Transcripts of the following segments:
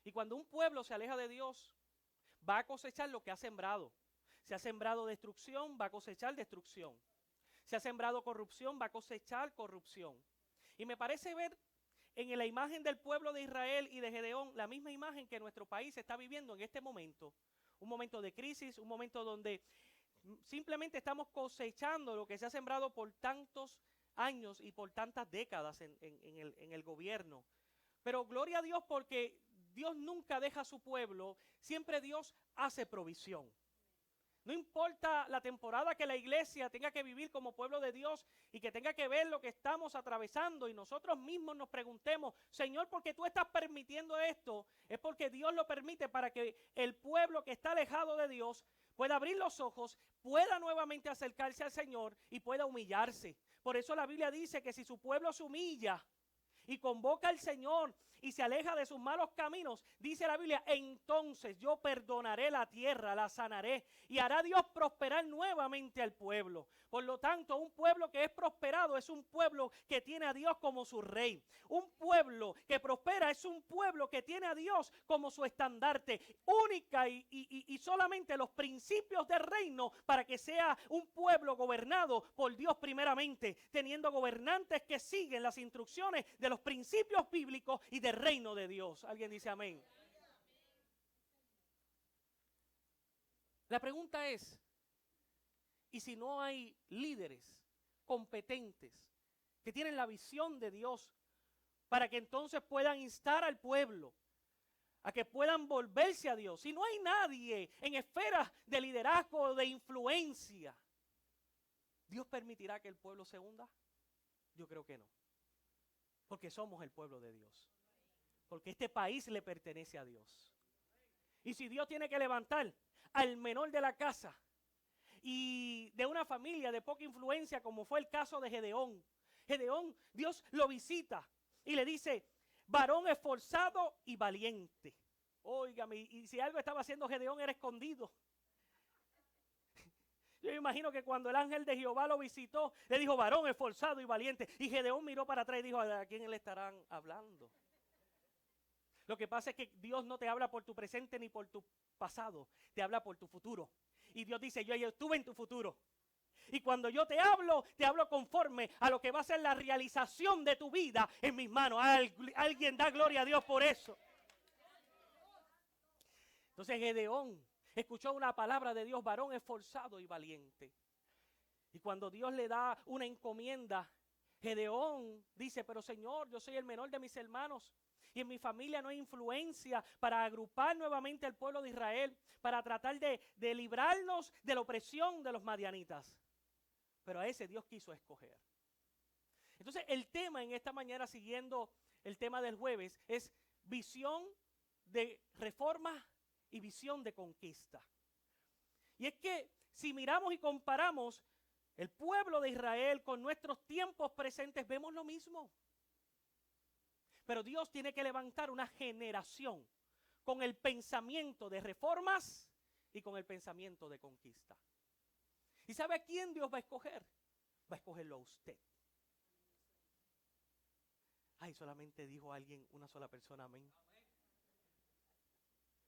Y cuando un pueblo se aleja de Dios, va a cosechar lo que ha sembrado. Si ha sembrado destrucción, va a cosechar destrucción. Si ha sembrado corrupción, va a cosechar corrupción. Y me parece ver en la imagen del pueblo de Israel y de Gedeón la misma imagen que nuestro país está viviendo en este momento. Un momento de crisis, un momento donde simplemente estamos cosechando lo que se ha sembrado por tantos años y por tantas décadas en el gobierno. Pero gloria a Dios, porque Dios nunca deja a su pueblo, siempre Dios hace provisión. No importa la temporada que la iglesia tenga que vivir como pueblo de Dios y que tenga que ver lo que estamos atravesando y nosotros mismos nos preguntemos, Señor, ¿por qué tú estás permitiendo esto? Es porque Dios lo permite para que el pueblo que está alejado de Dios pueda abrir los ojos, pueda nuevamente acercarse al Señor y pueda humillarse. Por eso la Biblia dice que si su pueblo se humilla y convoca al Señor y se aleja de sus malos caminos, dice la Biblia, entonces yo perdonaré la tierra, la sanaré y hará Dios prosperar nuevamente al pueblo. Por lo tanto, un pueblo que es prosperado es un pueblo que tiene a Dios como su rey. Un pueblo que prospera es un pueblo que tiene a Dios como su estandarte. Única y solamente los principios del reino para que sea un pueblo gobernado por Dios primeramente, teniendo gobernantes que siguen las instrucciones de los principios bíblicos y del reino de Dios. ¿Alguien dice amén? La pregunta es, ¿y si no hay líderes competentes que tienen la visión de Dios para que entonces puedan instar al pueblo a que puedan volverse a Dios? Si no hay nadie en esferas de liderazgo o de influencia, ¿Dios permitirá que el pueblo se hunda? Yo creo que no. Porque somos el pueblo de Dios. Porque este país le pertenece a Dios. Y si Dios tiene que levantar al menor de la casa y de una familia de poca influencia, como fue el caso de Gedeón. Gedeón, Dios lo visita y le dice, varón esforzado y valiente. Óigame, y si algo estaba haciendo Gedeón era escondido. Yo me imagino que cuando el ángel de Jehová lo visitó, le dijo, varón esforzado y valiente. Y Gedeón miró para atrás y dijo, ¿a quién le estarán hablando? Lo que pasa es que Dios no te habla por tu presente ni por tu pasado, te habla por tu futuro. Y Dios dice, yo estuve en tu futuro. Y cuando yo te hablo conforme a lo que va a ser la realización de tu vida en mis manos. Alguien da gloria a Dios por eso. Entonces Gedeón escuchó una palabra de Dios, varón esforzado y valiente. Y cuando Dios le da una encomienda, Gedeón dice, pero Señor, yo soy el menor de mis hermanos. Y en mi familia no hay influencia para agrupar nuevamente al pueblo de Israel, para tratar de librarnos de la opresión de los madianitas. Pero a ese Dios quiso escoger. Entonces el tema en esta mañana, siguiendo el tema del jueves, es visión de reforma y visión de conquista. Y es que si miramos y comparamos el pueblo de Israel con nuestros tiempos presentes, vemos lo mismo. Pero Dios tiene que levantar una generación con el pensamiento de reformas y con el pensamiento de conquista. ¿Y sabe a quién Dios va a escoger? Va a escogerlo a usted. Ay, solamente dijo alguien, una sola persona, amén.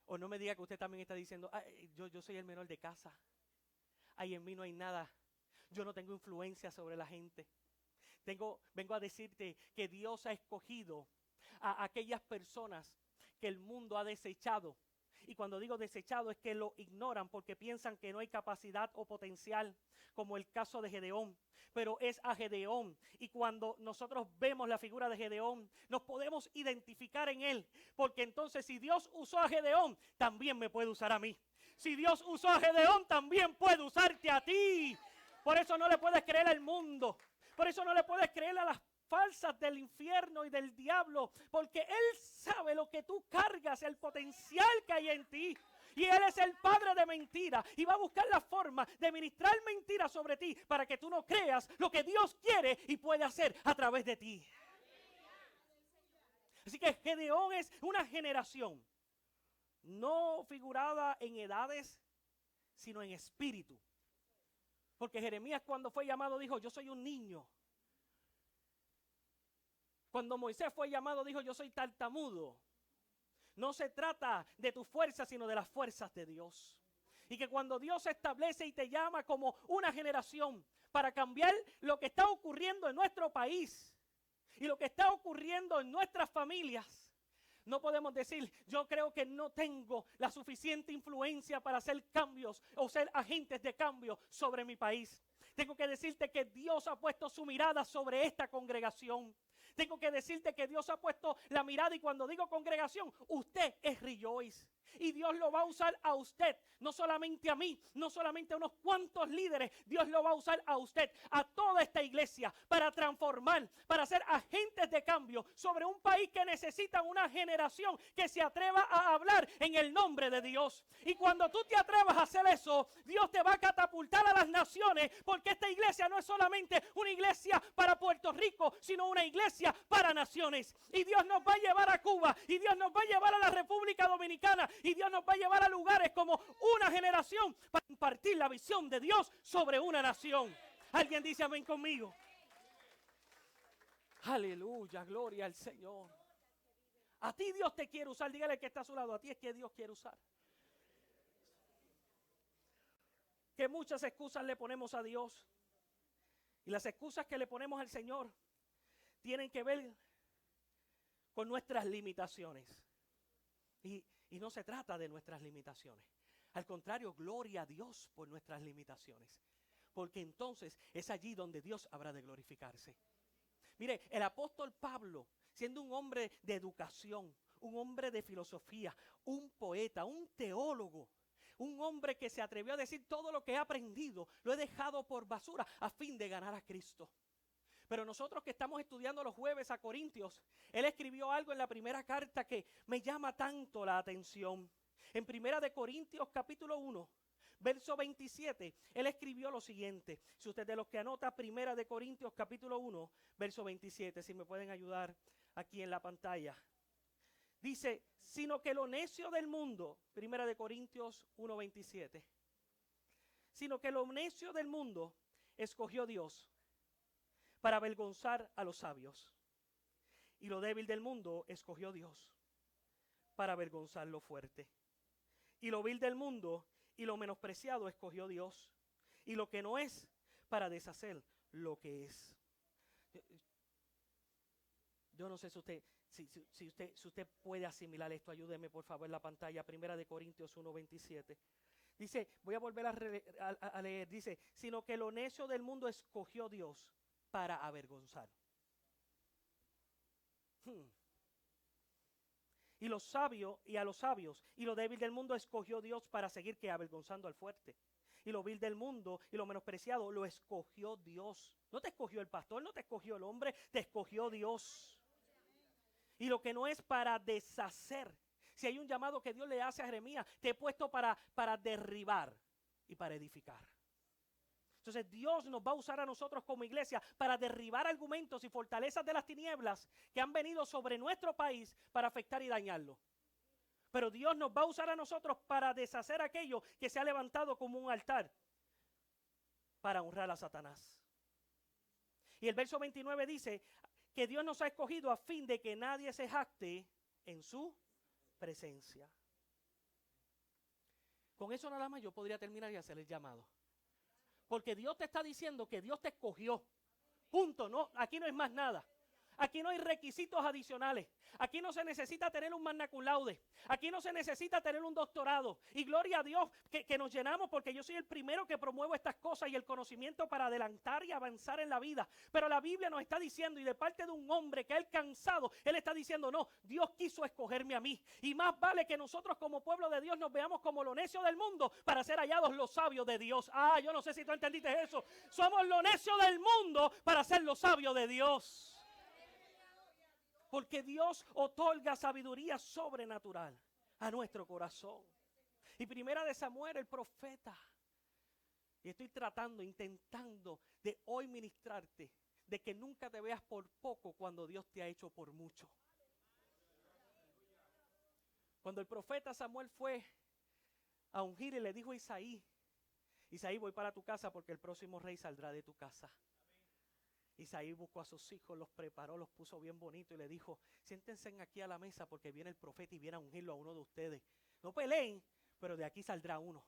O no me diga que usted también está diciendo, yo soy el menor de casa. Ay, en mí no hay nada. Yo no tengo influencia sobre la gente. Vengo a decirte que Dios ha escogido a aquellas personas que el mundo ha desechado. Y cuando digo desechado es que lo ignoran porque piensan que no hay capacidad o potencial, como el caso de Gedeón. Pero es a Gedeón. Y cuando nosotros vemos la figura de Gedeón, nos podemos identificar en él. Porque entonces si Dios usó a Gedeón, también me puede usar a mí. Si Dios usó a Gedeón, también puede usarte a ti. Por eso no le puedes creer al mundo. Por eso no le puedes creer a las falsas del infierno y del diablo, porque Él sabe lo que tú cargas, el potencial que hay en ti. Y Él es el padre de mentira y va a buscar la forma de ministrar mentira sobre ti para que tú no creas lo que Dios quiere y puede hacer a través de ti. Así que Gedeón es una generación no figurada en edades, sino en espíritu. Porque Jeremías cuando fue llamado dijo, yo soy un niño. Cuando Moisés fue llamado dijo, yo soy tartamudo. no se trata de tu fuerza, sino de las fuerzas de Dios. Y que cuando Dios se establece y te llama como una generación para cambiar lo que está ocurriendo en nuestro país y lo que está ocurriendo en nuestras familias, no podemos decir, yo creo que no tengo la suficiente influencia para hacer cambios o ser agentes de cambio sobre mi país. Tengo que decirte que Dios ha puesto su mirada sobre esta congregación. Tengo que decirte que Dios ha puesto la mirada, y cuando digo congregación, usted es Rejoice. Y Dios lo va a usar a usted, no solamente a mí, no solamente a unos cuantos líderes. Dios lo va a usar a usted, a toda esta iglesia, para transformar, para ser agentes de cambio sobre un país que necesita una generación que se atreva a hablar en el nombre de Dios. Y cuando tú te atrevas a hacer eso, Dios te va a catapultar a las naciones, porque esta iglesia no es solamente una iglesia para Puerto Rico, sino una iglesia para naciones. Y Dios nos va a llevar a Cuba, y Dios nos va a llevar a la República Dominicana, y Dios nos va a llevar a lugares como una generación para impartir la visión de Dios sobre una nación. Alguien dice amén conmigo. Aleluya, gloria al Señor. A ti Dios te quiere usar. Dígale que está a su lado, a ti es que Dios quiere usar. Que muchas excusas le ponemos a Dios, y las excusas que le ponemos al Señor tienen que ver con nuestras limitaciones. Y no se trata de nuestras limitaciones. Al contrario, gloria a Dios por nuestras limitaciones. Porque entonces es allí donde Dios habrá de glorificarse. Mire, el apóstol Pablo, siendo un hombre de educación, un hombre de filosofía, un poeta, un teólogo, un hombre que se atrevió a decir todo lo que he aprendido, lo he dejado por basura a fin de ganar a Cristo. Pero nosotros que estamos estudiando los jueves a Corintios, él escribió algo en la primera carta que me llama tanto la atención. En primera de Corintios capítulo 1, verso 27, él escribió lo siguiente. Si usted de los que anota, primera de Corintios capítulo 1, verso 27, si me pueden ayudar aquí en la pantalla. Dice, sino que lo necio del mundo, primera de Corintios 1, 27, sino que lo necio del mundo escogió Dios para avergonzar a los sabios. Y lo débil del mundo escogió Dios para avergonzar lo fuerte. Y lo vil del mundo y lo menospreciado escogió Dios. Y lo que no es, para deshacer lo que es. Yo no sé si usted puede asimilar esto. Ayúdeme por favor en la pantalla. Primera de Corintios 1:27. Dice, voy a volver a leer. Dice, sino que lo necio del mundo escogió Dios para avergonzar. Y los sabios, y a los sabios, y lo débil del mundo escogió Dios para seguir que avergonzando al fuerte. Y lo vil del mundo y lo menospreciado lo escogió Dios. No te escogió el pastor, no te escogió el hombre, te escogió Dios. Y lo que no es, para deshacer. Si hay un llamado que Dios le hace a Jeremías, te he puesto para derribar y para edificar. Entonces Dios nos va a usar a nosotros como iglesia para derribar argumentos y fortalezas de las tinieblas que han venido sobre nuestro país para afectar y dañarlo. Pero Dios nos va a usar a nosotros para deshacer aquello que se ha levantado como un altar para honrar a Satanás. Y el verso 29 dice que Dios nos ha escogido a fin de que nadie se jacte en su presencia. Con eso nada más yo podría terminar y hacer el llamado. Porque Dios te está diciendo que Dios te escogió. Punto. No, aquí no es más nada. Aquí no hay requisitos adicionales. Aquí no se necesita tener un magna cum laude. Aquí no se necesita tener un doctorado. Y gloria a Dios que nos llenamos, porque yo soy el primero que promuevo estas cosas y el conocimiento para adelantar y avanzar en la vida. Pero la Biblia nos está diciendo, y de parte de un hombre que ha alcanzado, él está diciendo, no, Dios quiso escogerme a mí. Y más vale que nosotros como pueblo de Dios nos veamos como lo necio del mundo para ser hallados los sabios de Dios. Yo no sé si tú entendiste eso. Somos lo necio del mundo para ser los sabios de Dios. Porque Dios otorga sabiduría sobrenatural a nuestro corazón. Y primera de Samuel, el profeta. Y estoy intentando de hoy ministrarte, de que nunca te veas por poco cuando Dios te ha hecho por mucho. Cuando el profeta Samuel fue a ungir y le dijo a Isaí, Isaí, voy para tu casa porque el próximo rey saldrá de tu casa. Isaí buscó a sus hijos, los preparó, los puso bien bonito y le dijo: siéntense aquí a la mesa porque viene el profeta y viene a ungirlo a uno de ustedes. No peleen, pero de aquí saldrá uno.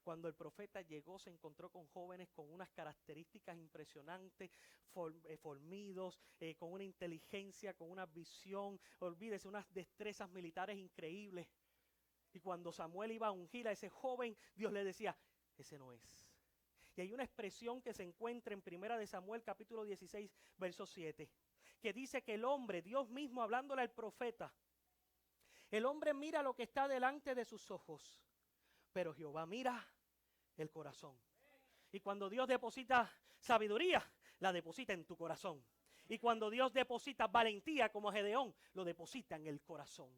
Cuando el profeta llegó, se encontró con jóvenes con unas características impresionantes, formidos, con una inteligencia, con una visión, olvídese, unas destrezas militares increíbles. Y cuando Samuel iba a ungir a ese joven, Dios le decía: ese no es. Y hay una expresión que se encuentra en 1 de Samuel capítulo 16, verso 7, que dice que el hombre, Dios mismo hablándole al profeta, el hombre mira lo que está delante de sus ojos, pero Jehová mira el corazón. Y cuando Dios deposita sabiduría, la deposita en tu corazón. Y cuando Dios deposita valentía como Gedeón, lo deposita en el corazón.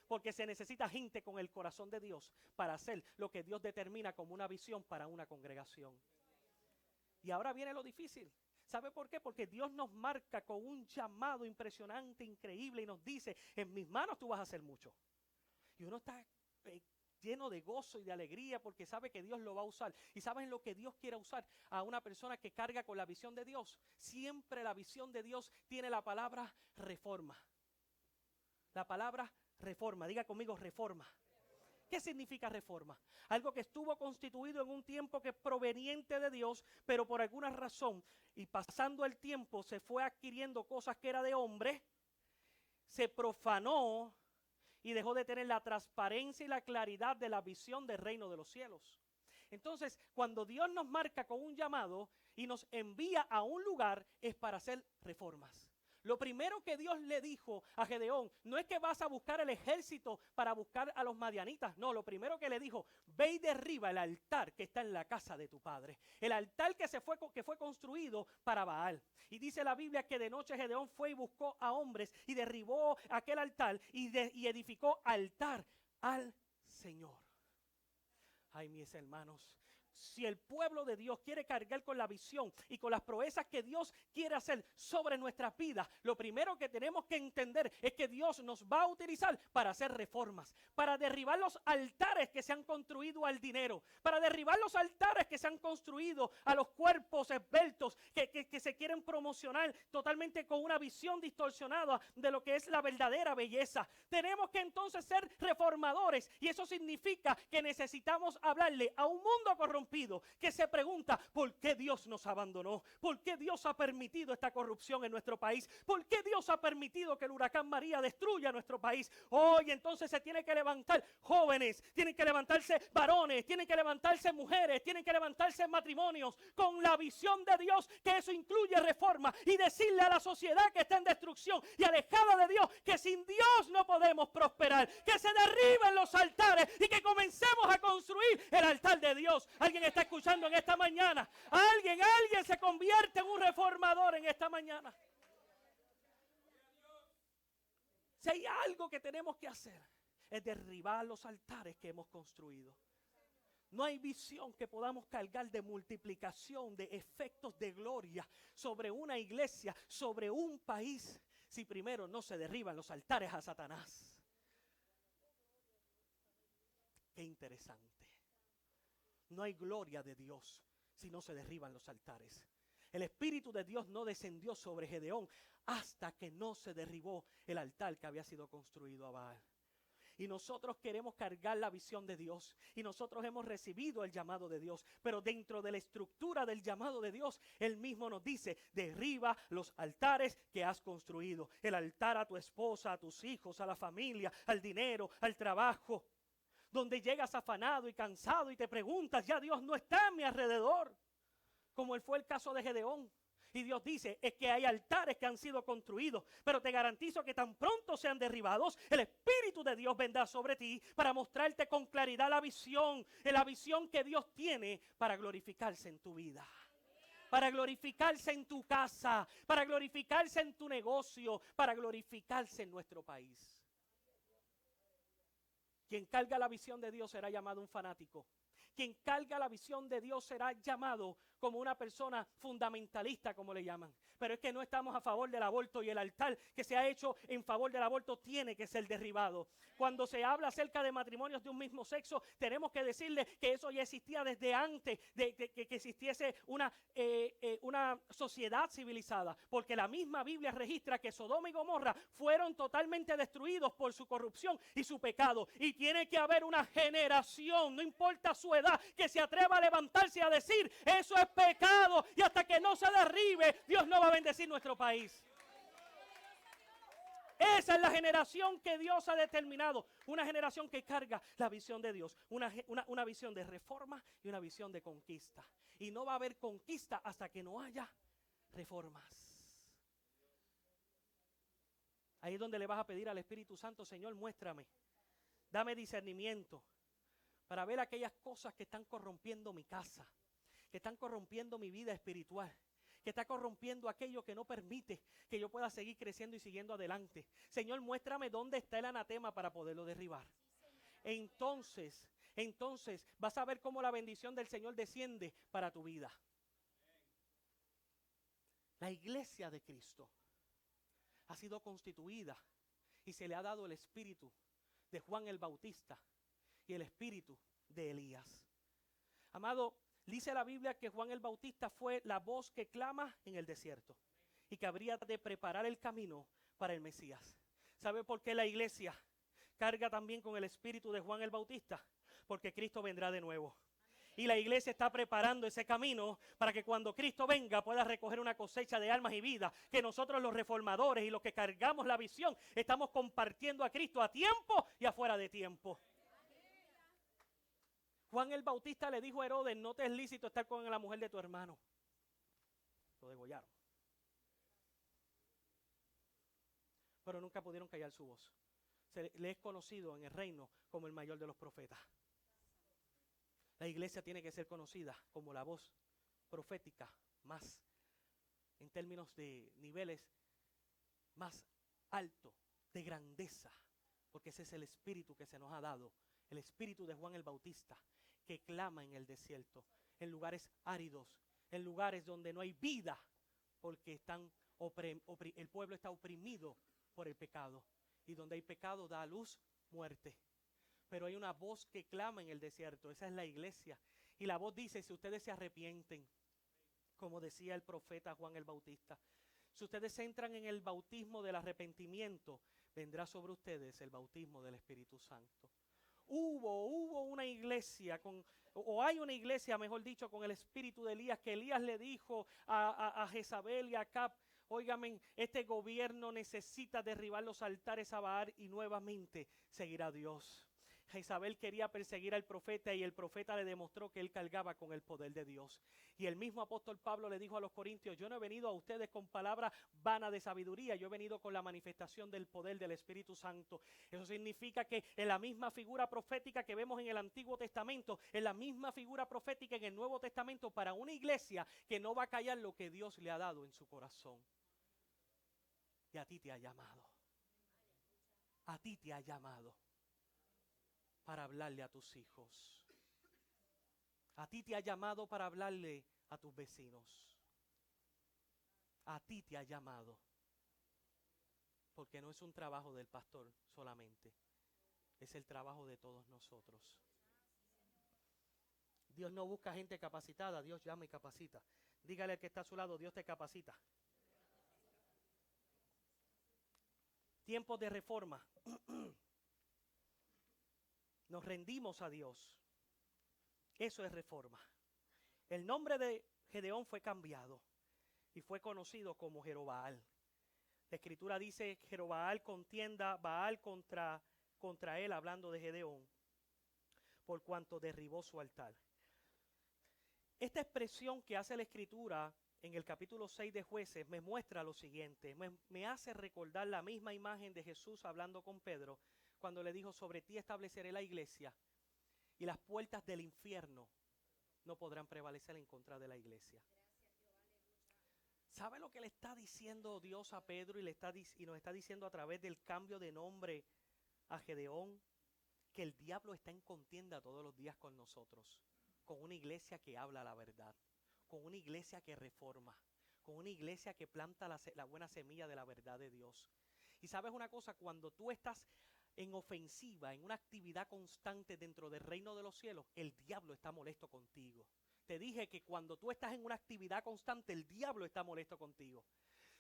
Porque se necesita gente con el corazón de Dios para hacer lo que Dios determina como una visión para una congregación. Y ahora viene lo difícil. ¿Sabe por qué? Porque Dios nos marca con un llamado impresionante, increíble, y nos dice: en mis manos tú vas a hacer mucho. Y uno está lleno de gozo y de alegría porque sabe que Dios lo va a usar. ¿Y saben lo que Dios quiere usar? A una persona que carga con la visión de Dios. Siempre la visión de Dios tiene la palabra reforma. La palabra reforma, diga conmigo reforma. ¿Qué significa reforma? Algo que estuvo constituido en un tiempo que es proveniente de Dios, pero por alguna razón, y pasando el tiempo, se fue adquiriendo cosas que era de hombre, se profanó y dejó de tener la transparencia y la claridad de la visión del reino de los cielos. Entonces, cuando Dios nos marca con un llamado y nos envía a un lugar, es para hacer reformas. Lo primero que Dios le dijo a Gedeón no es que vas a buscar el ejército para buscar a los madianitas. No, lo primero que le dijo: ve y derriba el altar que está en la casa de tu padre. El altar que fue construido para Baal. Y dice la Biblia que de noche Gedeón fue y buscó a hombres y derribó aquel altar y edificó altar al Señor. Ay, mis hermanos, si el pueblo de Dios quiere cargar con la visión y con las proezas que Dios quiere hacer sobre nuestras vidas, lo primero que tenemos que entender es que Dios nos va a utilizar para hacer reformas, para derribar los altares que se han construido al dinero, para derribar los altares que se han construido a los cuerpos esbeltos que se quieren promocionar totalmente con una visión distorsionada de lo que es la verdadera belleza. Tenemos que entonces ser reformadores, y eso significa que necesitamos hablarle a un mundo corrompido que se pregunta: ¿por qué Dios nos abandonó? ¿Por qué Dios ha permitido esta corrupción en nuestro país? ¿Por qué Dios ha permitido que el huracán María destruya nuestro país? Hoy entonces se tiene que levantar jóvenes, tienen que levantarse varones, tienen que levantarse mujeres, tienen que levantarse matrimonios con la visión de Dios, que eso incluye reforma, y decirle a la sociedad que está en destrucción y alejada de Dios que sin Dios no podemos prosperar, que se derriben los altares y que comencemos a construir el altar de Dios. ¿Alguien está escuchando en esta mañana? Alguien se convierte en un reformador en esta mañana. Si hay algo que tenemos que hacer, es derribar los altares que hemos construido. No hay visión que podamos cargar de multiplicación, de efectos de gloria sobre una iglesia, sobre un país, si primero no se derriban los altares a Satanás. Qué interesante. No hay gloria de Dios si no se derriban los altares. El Espíritu de Dios no descendió sobre Gedeón hasta que no se derribó el altar que había sido construido a Baal. Y nosotros queremos cargar la visión de Dios, y nosotros hemos recibido el llamado de Dios, pero dentro de la estructura del llamado de Dios, Él mismo nos dice: derriba los altares que has construido. El altar a tu esposa, a tus hijos, a la familia, al dinero, al trabajo. Donde llegas afanado y cansado y te preguntas: ya Dios no está a mi alrededor, como fue el caso de Gedeón. Y Dios dice: es que hay altares que han sido construidos, pero te garantizo que tan pronto sean derribados, el Espíritu de Dios vendrá sobre ti para mostrarte con claridad la visión que Dios tiene para glorificarse en tu vida, para glorificarse en tu casa, para glorificarse en tu negocio, para glorificarse en nuestro país. Quien carga la visión de Dios será llamado un fanático. Quien carga la visión de Dios será llamado como una persona fundamentalista, como le llaman. Pero es que no estamos a favor del aborto, y el altar que se ha hecho en favor del aborto tiene que ser derribado. Cuando se habla acerca de matrimonios de un mismo sexo, tenemos que decirle que eso ya existía desde antes de que existiese una sociedad civilizada, porque la misma Biblia registra que Sodoma y Gomorra fueron totalmente destruidos por su corrupción y su pecado, y tiene que haber una generación, no importa su edad, que se atreva a levantarse y a decir: eso es pecado, y hasta que no se derribe, Dios no va a bendecir nuestro país. Esa es la generación que Dios ha determinado, una generación que carga la visión de Dios, una visión de reforma y una visión de conquista. Y no va a haber conquista hasta que no haya reformas. Ahí es donde le vas a pedir al Espíritu Santo: Señor, muéstrame, dame discernimiento para ver aquellas cosas que están corrompiendo mi casa, que están corrompiendo mi vida espiritual, que está corrompiendo aquello que no permite que yo pueda seguir creciendo y siguiendo adelante. Señor, muéstrame dónde está el anatema para poderlo derribar. Entonces vas a ver cómo la bendición del Señor desciende para tu vida. La iglesia de Cristo ha sido constituida y se le ha dado el espíritu de Juan el Bautista y el espíritu de Elías. Amado, dice la Biblia que Juan el Bautista fue la voz que clama en el desierto y que habría de preparar el camino para el Mesías. ¿Sabe por qué la iglesia carga también con el espíritu de Juan el Bautista? Porque Cristo vendrá de nuevo. Y la iglesia está preparando ese camino para que cuando Cristo venga pueda recoger una cosecha de almas y vidas, que nosotros los reformadores y los que cargamos la visión estamos compartiendo a Cristo a tiempo y afuera de tiempo. Juan el Bautista le dijo a Herodes: no te es lícito estar con la mujer de tu hermano. Lo degollaron. Pero nunca pudieron callar su voz. Le es conocido en el reino como el mayor de los profetas. La iglesia tiene que ser conocida como la voz profética más, en términos de niveles más alto, de grandeza, porque ese es el espíritu que se nos ha dado, el espíritu de Juan el Bautista, que clama en el desierto, en lugares áridos, en lugares donde no hay vida, porque el pueblo está oprimido por el pecado, y donde hay pecado da a luz muerte. Pero hay una voz que clama en el desierto, esa es la iglesia, y la voz dice: si ustedes se arrepienten, como decía el profeta Juan el Bautista, si ustedes entran en el bautismo del arrepentimiento, vendrá sobre ustedes el bautismo del Espíritu Santo. Hubo una iglesia, hay una iglesia, mejor dicho, con el espíritu de Elías, que Elías le dijo a Jezabel y a Acab: óigame, este gobierno necesita derribar los altares a Baal y nuevamente seguirá Dios. Jezabel quería perseguir al profeta y el profeta le demostró que él cargaba con el poder de Dios. Y el mismo apóstol Pablo le dijo a los corintios: yo no he venido a ustedes con palabra vana de sabiduría, yo he venido con la manifestación del poder del Espíritu Santo. Eso significa que en la misma figura profética que vemos en el Antiguo Testamento, en la misma figura profética en el Nuevo Testamento, para una iglesia que no va a callar lo que Dios le ha dado en su corazón. Y a ti te ha llamado. A ti te ha llamado para hablarle a tus hijos. A ti te ha llamado para hablarle a tus vecinos. A ti te ha llamado. Porque no es un trabajo del pastor solamente. Es el trabajo de todos nosotros. Dios no busca gente capacitada, Dios llama y capacita. Dígale al que está a su lado: Dios te capacita. Tiempos de reforma. Nos rendimos a Dios. Eso es reforma. El nombre de Gedeón fue cambiado y fue conocido como Jerobaal. La escritura dice: Jerobaal contienda Baal contra él, hablando de Gedeón, por cuanto derribó su altar. Esta expresión que hace la escritura en el capítulo 6 de Jueces me muestra lo siguiente, me hace recordar la misma imagen de Jesús hablando con Pedro, cuando le dijo: sobre ti estableceré la iglesia y las puertas del infierno no podrán prevalecer en contra de la iglesia. ¿Sabe lo que le está diciendo Dios a Pedro y nos está diciendo a través del cambio de nombre a Gedeón? Que el diablo está en contienda todos los días con nosotros, con una iglesia que habla la verdad, con una iglesia que reforma, con una iglesia que planta la buena semilla de la verdad de Dios. Y sabes una cosa, cuando tú estás en ofensiva, en una actividad constante dentro del reino de los cielos, el diablo está molesto contigo. Te dije que cuando tú estás en una actividad constante, el diablo está molesto contigo.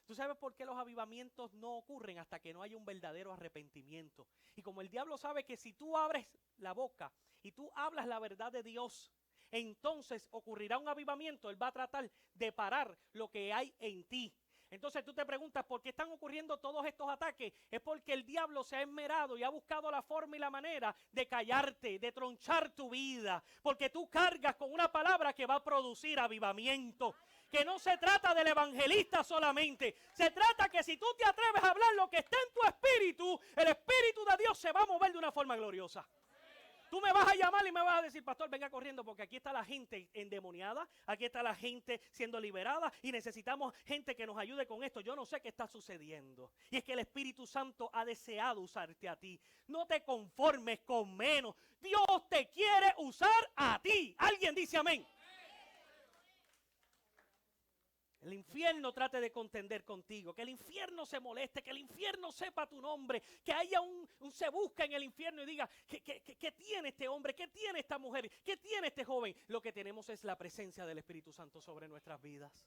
¿Tú sabes por qué los avivamientos no ocurren hasta que no haya un verdadero arrepentimiento? Y como el diablo sabe que si tú abres la boca y tú hablas la verdad de Dios, entonces ocurrirá un avivamiento. Él va a tratar de parar lo que hay en ti. Entonces tú te preguntas, ¿por qué están ocurriendo todos estos ataques? Es porque el diablo se ha esmerado y ha buscado la forma y la manera de callarte, de tronchar tu vida, porque tú cargas con una palabra que va a producir avivamiento. Que no se trata del evangelista solamente, se trata que si tú te atreves a hablar lo que está en tu espíritu, el espíritu de Dios se va a mover de una forma gloriosa. Tú me vas a llamar y me vas a decir, pastor, venga corriendo porque aquí está la gente endemoniada, aquí está la gente siendo liberada y necesitamos gente que nos ayude con esto. Yo no sé qué está sucediendo. Y es que el Espíritu Santo ha deseado usarte a ti. No te conformes con menos. Dios te quiere usar a ti. ¿Alguien dice amén? El infierno trate de contender contigo, que el infierno se moleste, que el infierno sepa tu nombre, que haya un se busca en el infierno y diga, ¿qué tiene este hombre? ¿Qué tiene esta mujer? ¿Qué tiene este joven? Lo que tenemos es la presencia del Espíritu Santo sobre nuestras vidas.